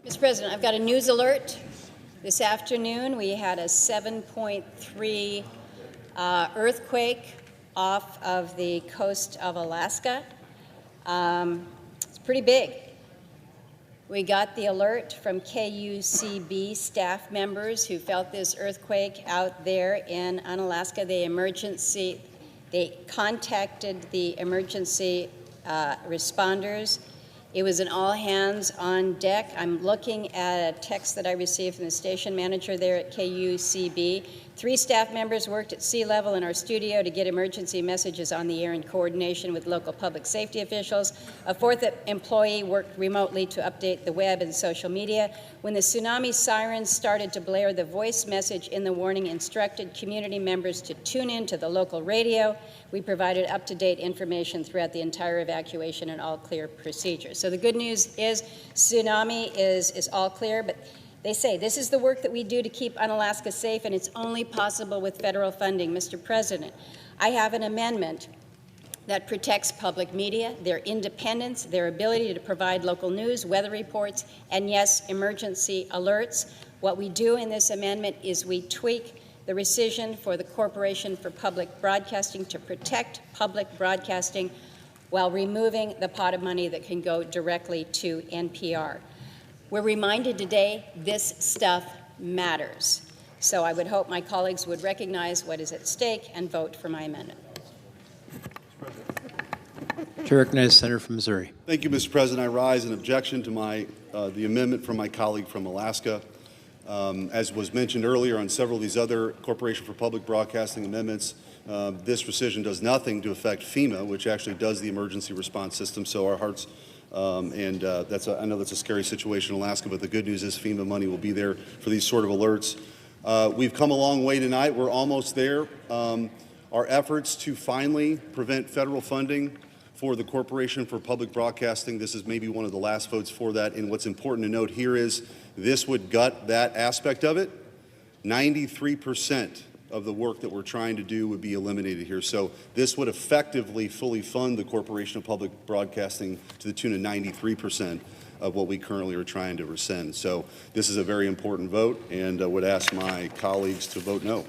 Mr. President, I've got a news alert. This afternoon, we had a 7.3 earthquake off of the coast of Alaska. It's pretty big. We got the alert from KUCB staff members who felt this earthquake out there in Alaska. They contacted the emergency responders. It was an all hands on deck. I'm looking at a text that I received from the station manager there at KUCB. 3 staff members worked at sea level in our studio to get emergency messages on the air in coordination with local public safety officials. A 4th employee worked remotely to update the web and social media. When the tsunami sirens started to blare, the voice message in the warning instructed community members to tune in to the local radio. We provided up-to-date information throughout the entire evacuation and all clear procedures. So the good news is tsunami is all clear, but they say this is the work that we do to keep Unalaska safe, and it's only possible with federal funding. Mr. President, I have an amendment that protects public media, their independence, their ability to provide local news, weather reports, and yes, emergency alerts. What we do in this amendment is we tweak the rescission for the Corporation for Public Broadcasting to protect public broadcasting while removing the pot of money that can go directly to NPR. We're reminded today this stuff matters. So I would hope my colleagues would recognize what is at stake and vote for my amendment. To recognize the senator from Missouri. Thank you, Mr. President. I rise in objection to the amendment from my colleague from Alaska. As was mentioned earlier on several of these other Corporation for Public Broadcasting amendments, this rescission does nothing to affect FEMA, which actually does the emergency response system. So our hearts, I know that's a scary situation in Alaska, but the good news is FEMA money will be there for these sort of alerts. We've come a long way tonight. We're almost there. Our efforts to finally prevent federal funding for the Corporation for Public Broadcasting, this is maybe one of the last votes for that. And what's important to note here is this would gut that aspect of it. 93% of the work that we're trying to do would be eliminated here. So this would effectively fully fund the Corporation of Public Broadcasting to the tune of 93% of what we currently are trying to rescind. So this is a very important vote, and I would ask my colleagues to vote no.